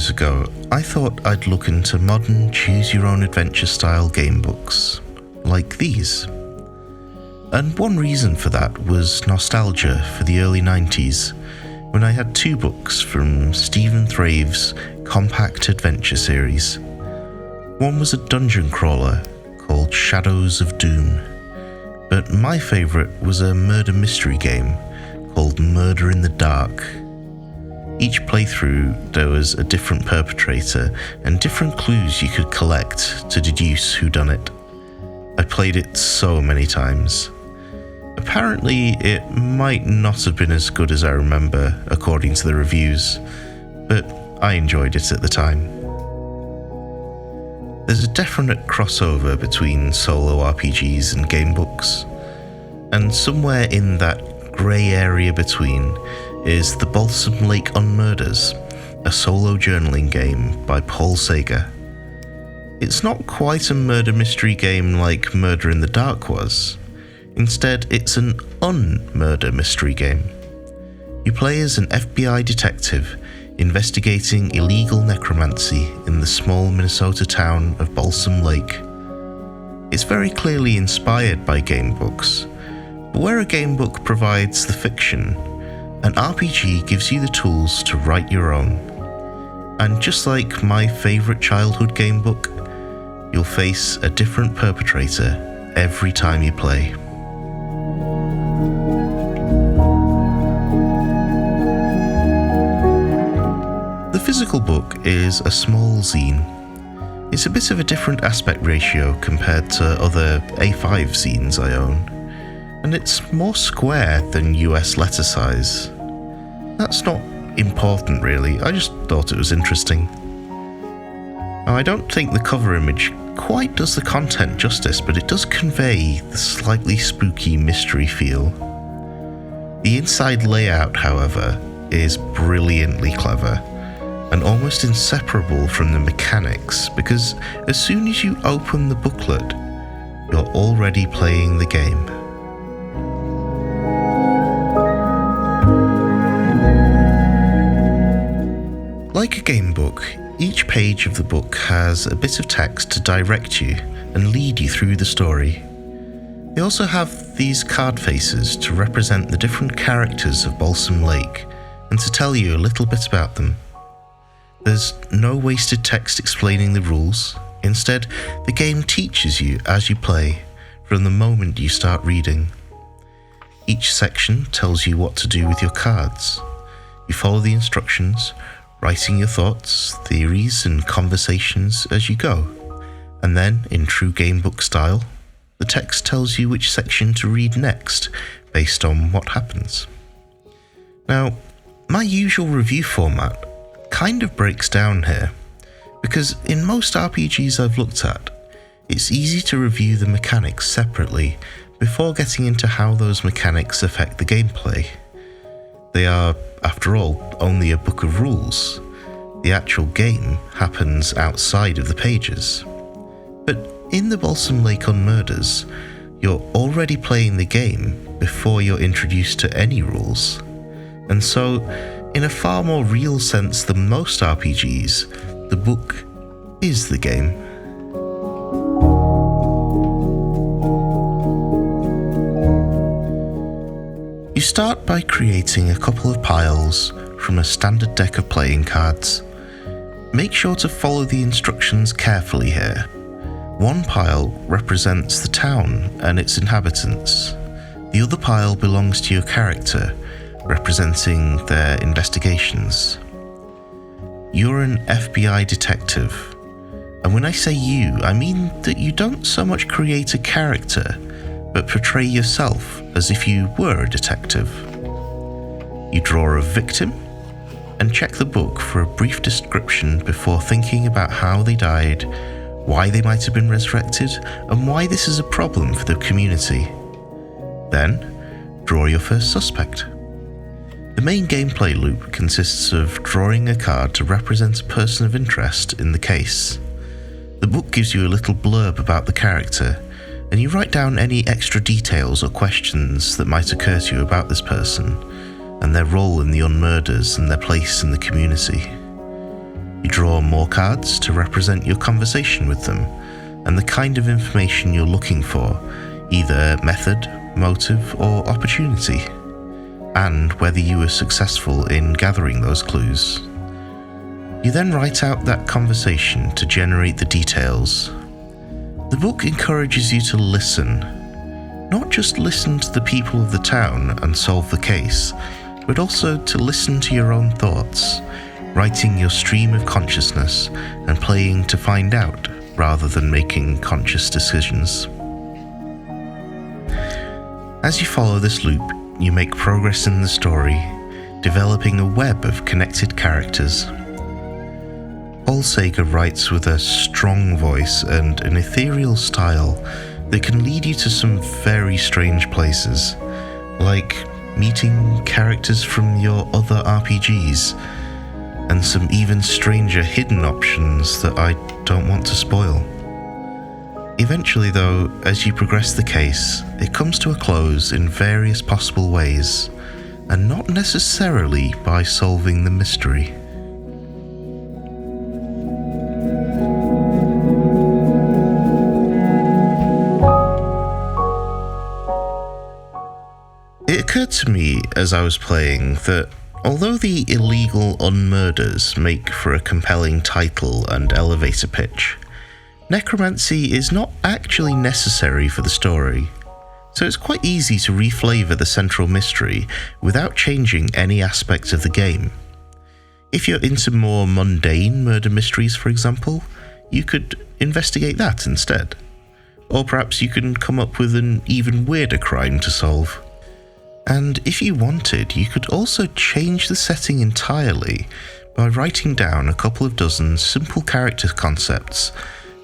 years ago, I thought I'd look into modern choose-your-own-adventure style gamebooks, like these. And one reason for that was nostalgia for the early 90s, when I had 2 books from Stephen Thrave's compact adventure series. One was a dungeon crawler called Shadows of Doom, but my favourite was a murder mystery game called Murder in the Dark. Each playthrough there was a different perpetrator and different clues you could collect to deduce who done it. I played it so many times. Apparently it might not have been as good as I remember according to the reviews, but I enjoyed it at the time. There's a definite crossover between solo RPGs and gamebooks, and somewhere in that grey area between is the Balsam Lake Unmurders, a solo journaling game by Paul Czege. It's not quite a murder mystery game like Murder in the Dark was. Instead, it's an un-murder mystery game. You play as an FBI detective investigating illegal necromancy in the small Minnesota town of Balsam Lake. It's very clearly inspired by gamebooks, but where a gamebook provides the fiction, an RPG gives you the tools to write your own. And just like my favourite childhood gamebook, you'll face a different perpetrator every time you play. The physical book is a small zine. It's a bit of a different aspect ratio compared to other A5 zines I own, and it's more square than US letter size. That's not important really, I just thought it was interesting. Now, I don't think the cover image quite does the content justice, but it does convey the slightly spooky mystery feel. The inside layout, however, is brilliantly clever and almost inseparable from the mechanics, because as soon as you open the booklet, you're already playing the game. Like a game book, each page of the book has a bit of text to direct you and lead you through the story. They also have these card faces to represent the different characters of Balsam Lake and to tell you a little bit about them. There's no wasted text explaining the rules. Instead, the game teaches you as you play, from the moment you start reading. Each section tells you what to do with your cards. You follow the instructions, writing your thoughts, theories, and conversations as you go. And then, in true gamebook style, the text tells you which section to read next, based on what happens. Now, my usual review format kind of breaks down here, because in most RPGs I've looked at, it's easy to review the mechanics separately before getting into how those mechanics affect the gameplay. They are, after all, only a book of rules. The actual game happens outside of the pages. But in the Balsam Lake Unmurders, you're already playing the game before you're introduced to any rules. And so, in a far more real sense than most RPGs, the book is the game. You start by creating a couple of piles from a standard deck of playing cards. Make sure to follow the instructions carefully here. One pile represents the town and its inhabitants. The other pile belongs to your character, representing their investigations. You're an FBI detective, and when I say you, I mean that you don't so much create a character, but portray yourself as if you were a detective. You draw a victim, and check the book for a brief description before thinking about how they died, why they might have been resurrected, and why this is a problem for the community. Then, draw your first suspect. The main gameplay loop consists of drawing a card to represent a person of interest in the case. The book gives you a little blurb about the character, and you write down any extra details or questions that might occur to you about this person, and their role in the Unmurders and their place in the community. You draw more cards to represent your conversation with them and the kind of information you're looking for, either method, motive, or opportunity, and whether you were successful in gathering those clues. You then write out that conversation to generate the details. The book encourages you to listen, not just listen to the people of the town and solve the case, but also to listen to your own thoughts, writing your stream of consciousness and playing to find out rather than making conscious decisions. As you follow this loop, you make progress in the story, developing a web of connected characters. Paul Czege writes with a strong voice and an ethereal style that can lead you to some very strange places, like meeting characters from your other RPGs, and some even stranger hidden options that I don't want to spoil. Eventually though, as you progress the case, it comes to a close in various possible ways, and not necessarily by solving the mystery. It occurred to me as I was playing that although the illegal Unmurders make for a compelling title and elevator pitch, necromancy is not actually necessary for the story, so it's quite easy to reflavor the central mystery without changing any aspect of the game. If you're into more mundane murder mysteries, for example, you could investigate that instead. Or perhaps you can come up with an even weirder crime to solve. And if you wanted, you could also change the setting entirely by writing down a couple of dozen simple character concepts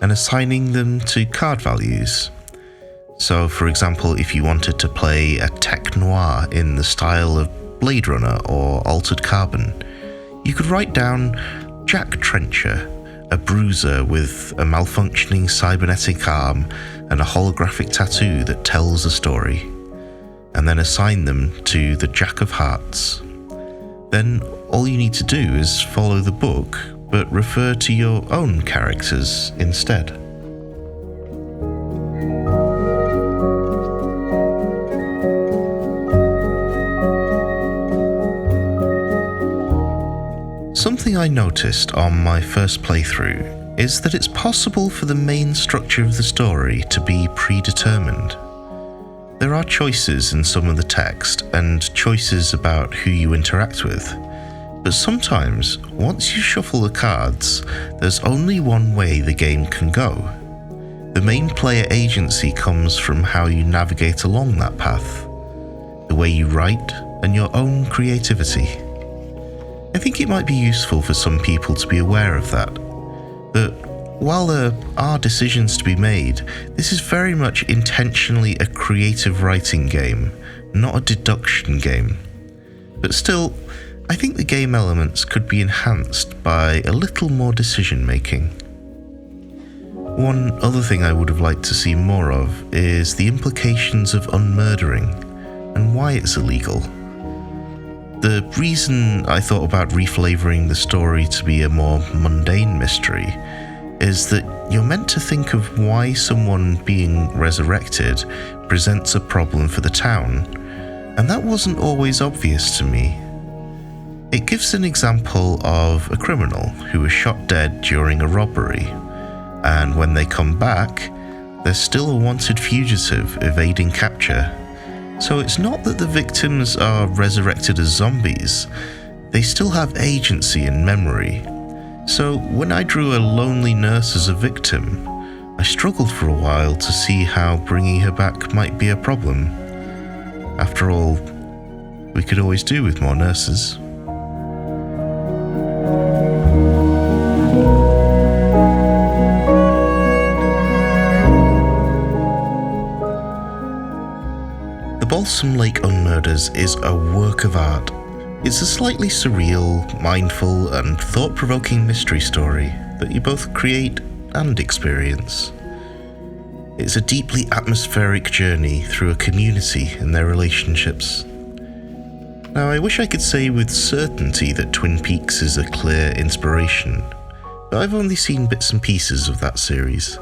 and assigning them to card values. So, for example, if you wanted to play a tech noir in the style of Blade Runner or Altered Carbon, you could write down Jack Trencher, a bruiser with a malfunctioning cybernetic arm and a holographic tattoo that tells a story, and then assign them to the Jack of Hearts. Then all you need to do is follow the book, but refer to your own characters instead. Something I noticed on my first playthrough is that it's possible for the main structure of the story to be predetermined. There are choices in some of the text and choices about who you interact with, but sometimes, once you shuffle the cards, there's only one way the game can go. The main player agency comes from how you navigate along that path, the way you write, and your own creativity. I think it might be useful for some people to be aware of that while there are decisions to be made, this is very much intentionally a creative writing game, not a deduction game. But still, I think the game elements could be enhanced by a little more decision making. One other thing I would have liked to see more of is the implications of unmurdering and why it's illegal. The reason I thought about reflavoring the story to be a more mundane mystery is that you're meant to think of why someone being resurrected presents a problem for the town, and that wasn't always obvious to me. It gives an example of a criminal who was shot dead during a robbery, and when they come back, there's still a wanted fugitive evading capture. So it's not that the victims are resurrected as zombies, they still have agency and memory. So when I drew a lonely nurse as a victim, I struggled for a while to see how bringing her back might be a problem. After all, we could always do with more nurses. The Balsam Lake Unmurders is a work of art. It's a slightly surreal, mindful, and thought-provoking mystery story that you both create and experience. It's a deeply atmospheric journey through a community and their relationships. Now, I wish I could say with certainty that Twin Peaks is a clear inspiration, but I've only seen bits and pieces of that series.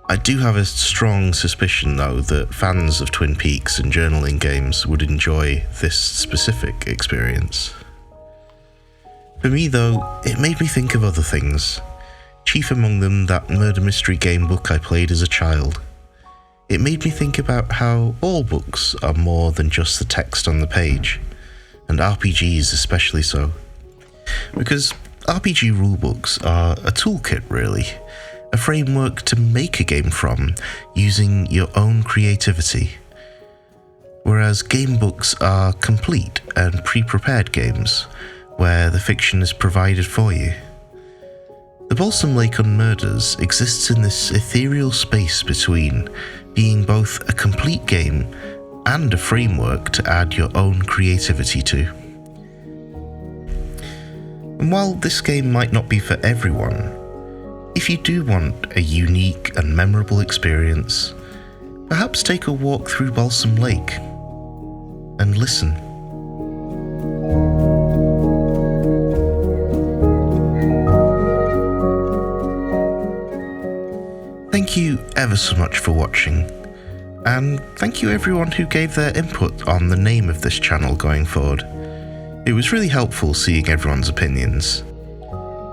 I do have a strong suspicion though that fans of Twin Peaks and journaling games would enjoy this specific experience. For me though, it made me think of other things, chief among them that murder mystery game book I played as a child. It made me think about how all books are more than just the text on the page, and RPGs especially so. Because RPG rulebooks are a toolkit really, a framework to make a game from using your own creativity. Whereas gamebooks are complete and pre-prepared games, where the fiction is provided for you. The Balsam Lake Unmurders exists in this ethereal space between being both a complete game and a framework to add your own creativity to. And while this game might not be for everyone, if you do want a unique and memorable experience, perhaps take a walk through Balsam Lake and listen. Thank you ever so much for watching, and thank you everyone who gave their input on the name of this channel going forward. It was really helpful seeing everyone's opinions,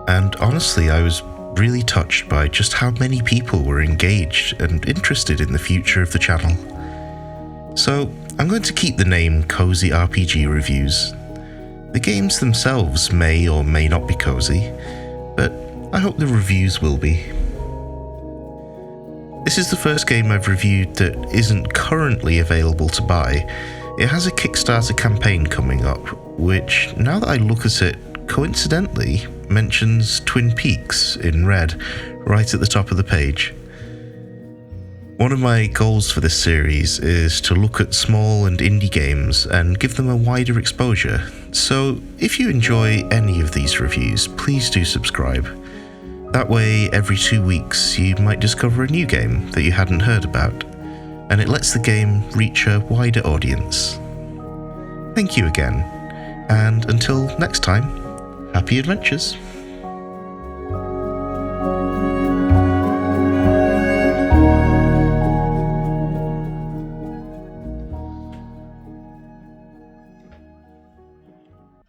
and honestly I was really touched by just how many people were engaged and interested in the future of the channel. So I'm going to keep the name Cozy RPG Reviews. The games themselves may or may not be cozy, but I hope the reviews will be. This is the first game I've reviewed that isn't currently available to buy. It has a Kickstarter campaign coming up, which, now that I look at it, coincidentally mentions Twin Peaks in red right at the top of the page. One of my goals for this series is to look at small and indie games and give them a wider exposure, so if you enjoy any of these reviews, please do subscribe. That way, every 2 weeks you might discover a new game that you hadn't heard about, and it lets the game reach a wider audience. Thank you again, and until next time, happy adventures!